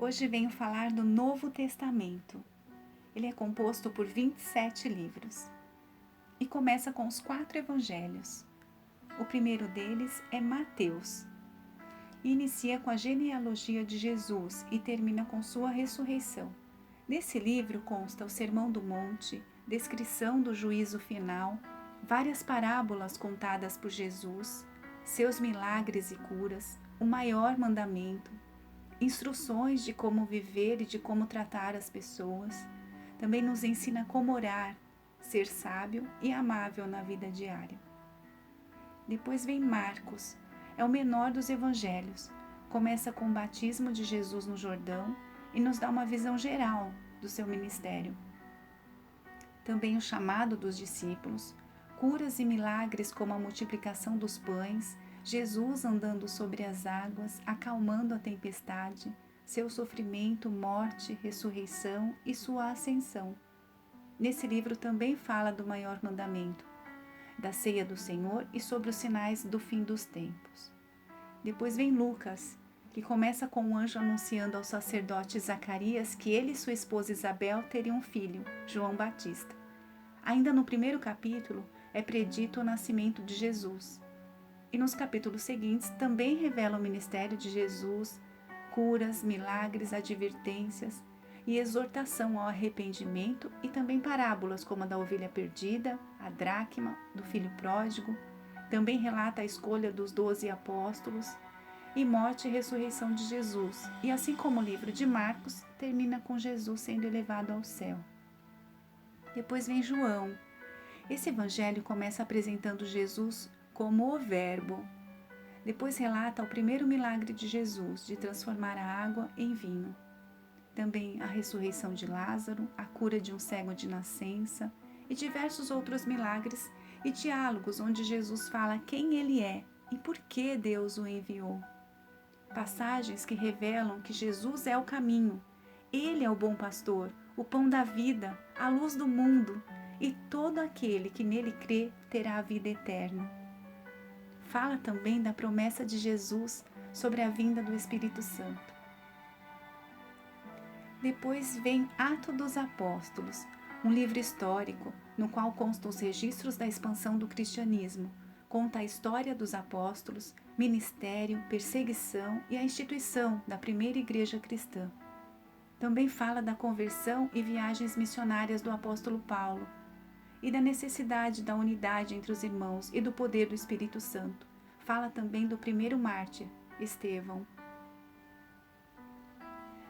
Hoje venho falar do Novo Testamento. Ele é composto por 27 livros e começa com os 4 evangelhos. O primeiro deles é Mateus e inicia com a genealogia de Jesus e termina com sua ressurreição. Nesse livro consta o Sermão do Monte, descrição do juízo final, várias parábolas contadas por Jesus, seus milagres e curas, o maior mandamento, instruções de como viver e de como tratar as pessoas. Também nos ensina como orar, ser sábio e amável na vida diária. Depois vem Marcos, é o menor dos evangelhos. Começa com o batismo de Jesus no Jordão e nos dá uma visão geral do seu ministério. Também o chamado dos discípulos, curas e milagres como a multiplicação dos pães, Jesus andando sobre as águas, acalmando a tempestade, seu sofrimento, morte, ressurreição e sua ascensão. Nesse livro também fala do maior mandamento, da ceia do Senhor e sobre os sinais do fim dos tempos. Depois vem Lucas, que começa com o anjo anunciando ao sacerdote Zacarias que ele e sua esposa Isabel teriam um filho, João Batista. Ainda no primeiro capítulo é predito o nascimento de Jesus. E nos capítulos seguintes também revela o ministério de Jesus, curas, milagres, advertências e exortação ao arrependimento e também parábolas como a da ovelha perdida, a dracma, do filho pródigo. Também relata a escolha dos 12 apóstolos e morte e ressurreição de Jesus. E assim como o livro de Marcos, termina com Jesus sendo elevado ao céu. Depois vem João. Esse evangelho começa apresentando Jesus como o Verbo. Depois relata o primeiro milagre de Jesus, de transformar a água em vinho. Também a ressurreição de Lázaro, a cura de um cego de nascença e diversos outros milagres e diálogos onde Jesus fala quem ele é e por que Deus o enviou. Passagens que revelam que Jesus é o caminho, ele é o bom pastor, o pão da vida, a luz do mundo, e todo aquele que nele crê terá a vida eterna. Fala também da promessa de Jesus sobre a vinda do Espírito Santo. Depois vem Atos dos Apóstolos, um livro histórico no qual constam os registros da expansão do cristianismo, conta a história dos apóstolos, ministério, perseguição e a instituição da primeira igreja cristã. Também fala da conversão e viagens missionárias do apóstolo Paulo e da necessidade da unidade entre os irmãos e do poder do Espírito Santo. Fala também do primeiro mártir, Estevão.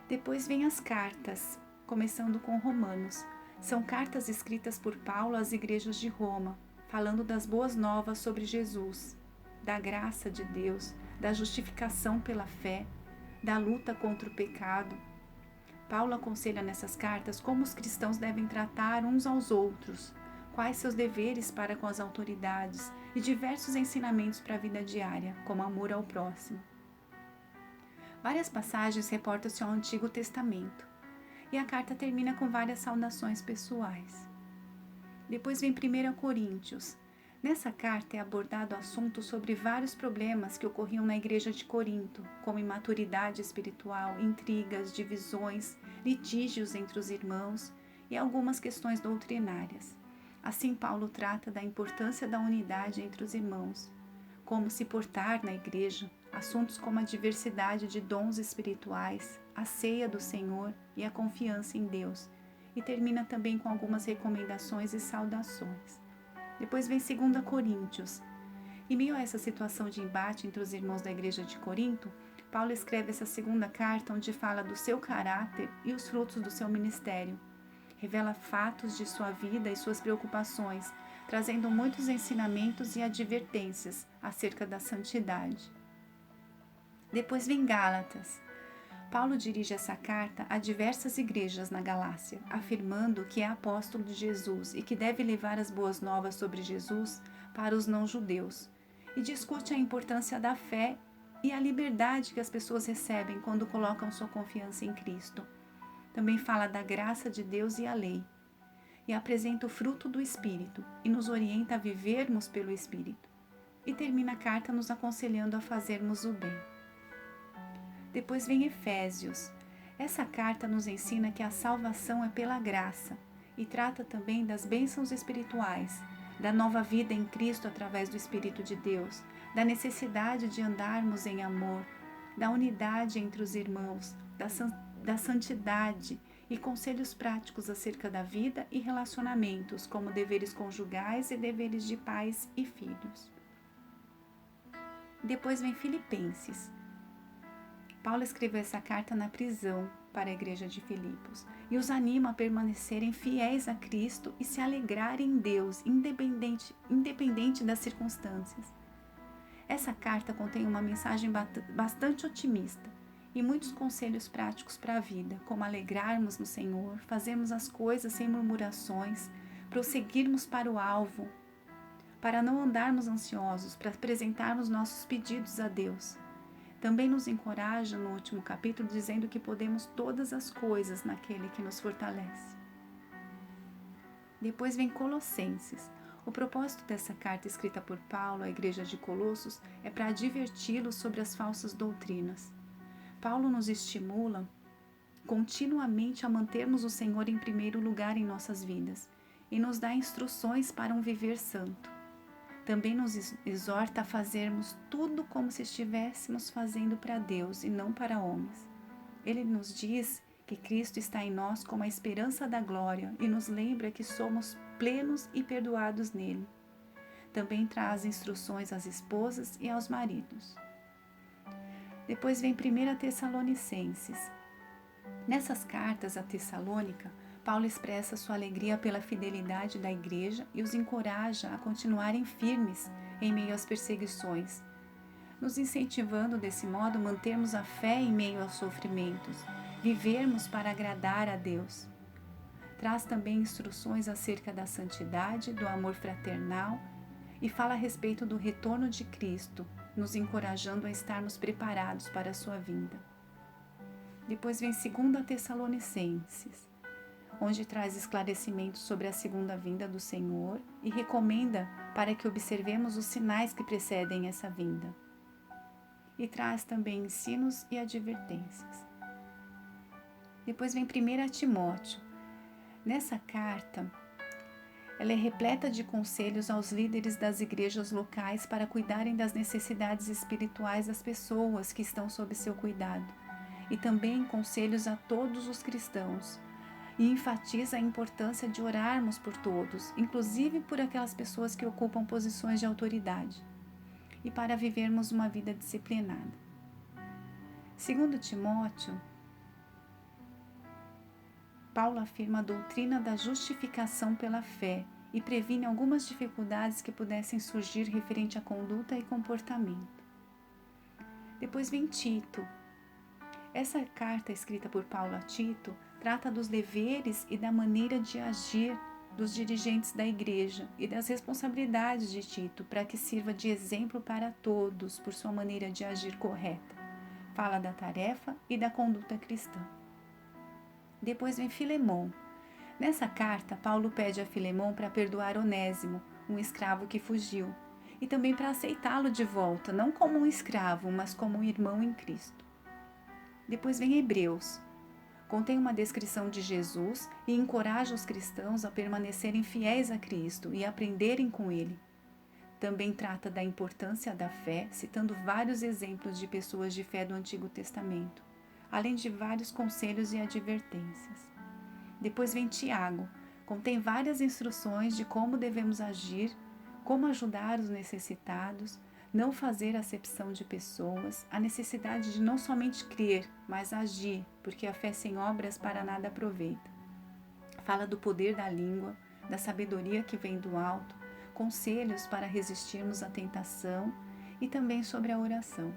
Depois vem as cartas, começando com Romanos. São cartas escritas por Paulo às igrejas de Roma, falando das boas novas sobre Jesus, da graça de Deus, da justificação pela fé, da luta contra o pecado. Paulo aconselha nessas cartas como os cristãos devem tratar uns aos outros, quais seus deveres para com as autoridades e diversos ensinamentos para a vida diária, como amor ao próximo. Várias passagens reportam-se ao Antigo Testamento e a carta termina com várias saudações pessoais. Depois vem 1 Coríntios. Nessa carta é abordado o assunto sobre vários problemas que ocorriam na igreja de Corinto, como imaturidade espiritual, intrigas, divisões, litígios entre os irmãos e algumas questões doutrinárias. Assim, Paulo trata da importância da unidade entre os irmãos, como se portar na igreja, assuntos como a diversidade de dons espirituais, a ceia do Senhor e a confiança em Deus, e termina também com algumas recomendações e saudações. Depois vem 2 Coríntios. Em meio a essa situação de embate entre os irmãos da igreja de Corinto, Paulo escreve essa segunda carta onde fala do seu caráter e os frutos do seu ministério. Revela fatos de sua vida e suas preocupações, trazendo muitos ensinamentos e advertências acerca da santidade. Depois vem Gálatas. Paulo dirige essa carta a diversas igrejas na Galácia, afirmando que é apóstolo de Jesus e que deve levar as boas novas sobre Jesus para os não-judeus, e discute a importância da fé e a liberdade que as pessoas recebem quando colocam sua confiança em Cristo. Também fala da graça de Deus e a lei, e apresenta o fruto do Espírito e nos orienta a vivermos pelo Espírito. E termina a carta nos aconselhando a fazermos o bem. Depois vem Efésios. Essa carta nos ensina que a salvação é pela graça e trata também das bênçãos espirituais, da nova vida em Cristo através do Espírito de Deus, da necessidade de andarmos em amor, da unidade entre os irmãos, da santidade e conselhos práticos acerca da vida e relacionamentos, como deveres conjugais e deveres de pais e filhos. Depois vem Filipenses. Paulo escreveu essa carta na prisão para a igreja de Filipos e os anima a permanecerem fiéis a Cristo e se alegrarem em Deus, independente das circunstâncias. Essa carta contém uma mensagem bastante otimista e muitos conselhos práticos para a vida, como alegrarmos no Senhor, fazermos as coisas sem murmurações, prosseguirmos para o alvo, para não andarmos ansiosos, para apresentarmos nossos pedidos a Deus. Também nos encoraja no último capítulo dizendo que podemos todas as coisas naquele que nos fortalece. Depois vem Colossenses. O propósito dessa carta escrita por Paulo à igreja de Colossos é para adverti-los sobre as falsas doutrinas. Paulo nos estimula continuamente a mantermos o Senhor em primeiro lugar em nossas vidas e nos dá instruções para um viver santo. Também nos exorta a fazermos tudo como se estivéssemos fazendo para Deus e não para homens. Ele nos diz que Cristo está em nós como a esperança da glória e nos lembra que somos plenos e perdoados nele. Também traz instruções às esposas e aos maridos. Depois vem 1 Tessalonicenses. Nessas cartas a Tessalônica, Paulo expressa sua alegria pela fidelidade da igreja e os encoraja a continuarem firmes em meio às perseguições, nos incentivando desse modo a mantermos a fé em meio aos sofrimentos, vivermos para agradar a Deus. Traz também instruções acerca da santidade, do amor fraternal e fala a respeito do retorno de Cristo, nos encorajando a estarmos preparados para a sua vinda. Depois vem 2 Tessalonicenses, onde traz esclarecimentos sobre a segunda vinda do Senhor e recomenda para que observemos os sinais que precedem essa vinda. E traz também ensinos e advertências. Depois vem 1 Timóteo. Nessa carta, ela é repleta de conselhos aos líderes das igrejas locais para cuidarem das necessidades espirituais das pessoas que estão sob seu cuidado, e também conselhos a todos os cristãos, e enfatiza a importância de orarmos por todos, inclusive por aquelas pessoas que ocupam posições de autoridade, e para vivermos uma vida disciplinada. Segundo Timóteo, Paulo afirma a doutrina da justificação pela fé e previne algumas dificuldades que pudessem surgir referente à conduta e comportamento. Depois vem Tito. Essa carta escrita por Paulo a Tito trata dos deveres e da maneira de agir dos dirigentes da igreja e das responsabilidades de Tito para que sirva de exemplo para todos por sua maneira de agir correta. Fala da tarefa e da conduta cristã. Depois vem Filemão. Nessa carta, Paulo pede a Filemão para perdoar Onésimo, um escravo que fugiu, e também para aceitá-lo de volta, não como um escravo, mas como um irmão em Cristo. Depois vem Hebreus. Contém uma descrição de Jesus e encoraja os cristãos a permanecerem fiéis a Cristo e aprenderem com ele. Também trata da importância da fé, citando vários exemplos de pessoas de fé do Antigo Testamento, além de vários conselhos e advertências. Depois vem Tiago. Contém várias instruções de como devemos agir, como ajudar os necessitados, não fazer acepção de pessoas, a necessidade de não somente crer, mas agir, porque a fé sem obras para nada aproveita. Fala do poder da língua, da sabedoria que vem do alto, conselhos para resistirmos à tentação e também sobre a oração.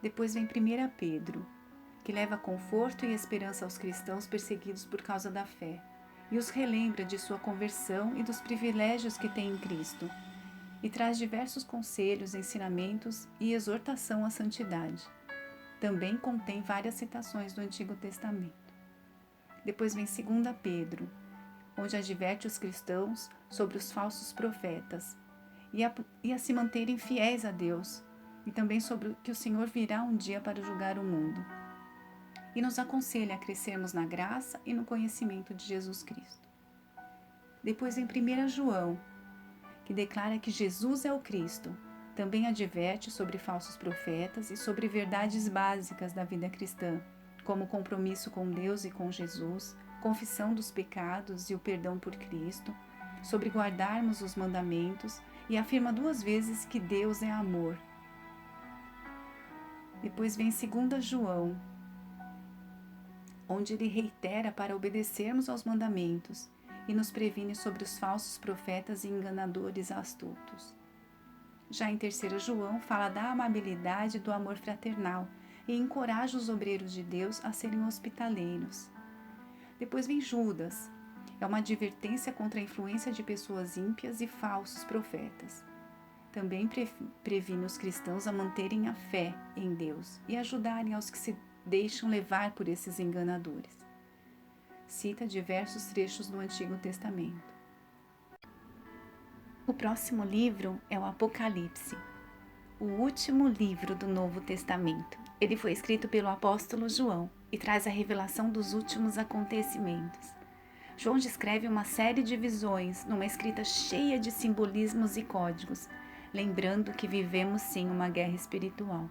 Depois vem 1 Pedro, que leva conforto e esperança aos cristãos perseguidos por causa da fé, e os relembra de sua conversão e dos privilégios que têm em Cristo, e traz diversos conselhos, ensinamentos e exortação à santidade. Também contém várias citações do Antigo Testamento. Depois vem 2 Pedro, onde adverte os cristãos sobre os falsos profetas e a se manterem fiéis a Deus, e também sobre que o Senhor virá um dia para julgar o mundo. e nos aconselha a crescermos na graça e no conhecimento de Jesus Cristo. Depois vem 1 João, que declara que Jesus é o Cristo. Também adverte sobre falsos profetas e sobre verdades básicas da vida cristã, como compromisso com Deus e com Jesus, confissão dos pecados e o perdão por Cristo, sobre guardarmos os mandamentos, e afirma 2 vezes que Deus é amor. Depois vem 2 João, onde ele reitera para obedecermos aos mandamentos e nos previne sobre os falsos profetas e enganadores astutos. Já em 3 João, fala da amabilidade e do amor fraternal e encoraja os obreiros de Deus a serem hospitaleiros. Depois vem Judas. É uma advertência contra a influência de pessoas ímpias e falsos profetas. Também previne os cristãos a manterem a fé em Deus e ajudarem aos que se deixam levar por esses enganadores. Cita diversos trechos do Antigo Testamento. O próximo livro é o Apocalipse, o último livro do Novo Testamento. Ele foi escrito pelo apóstolo João e traz a revelação dos últimos acontecimentos. João descreve uma série de visões numa escrita cheia de simbolismos e códigos, lembrando que vivemos sim uma guerra espiritual.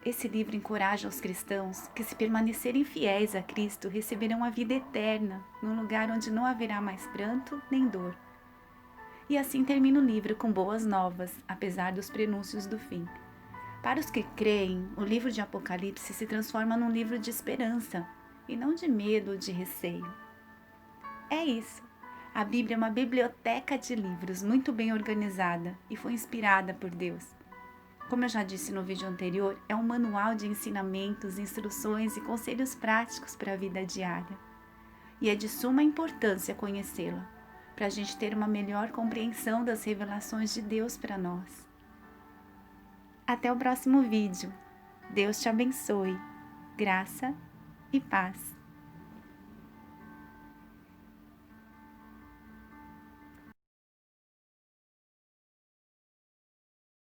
Esse livro encoraja os cristãos que, se permanecerem fiéis a Cristo, receberão a vida eterna, num lugar onde não haverá mais pranto nem dor. E assim termina o livro com boas novas, apesar dos prenúncios do fim. Para os que creem, o livro de Apocalipse se transforma num livro de esperança, e não de medo ou de receio. É isso. A Bíblia é uma biblioteca de livros muito bem organizada e foi inspirada por Deus. Como eu já disse no vídeo anterior, é um manual de ensinamentos, instruções e conselhos práticos para a vida diária. E é de suma importância conhecê-la, para a gente ter uma melhor compreensão das revelações de Deus para nós. Até o próximo vídeo. Deus te abençoe. Graça e paz.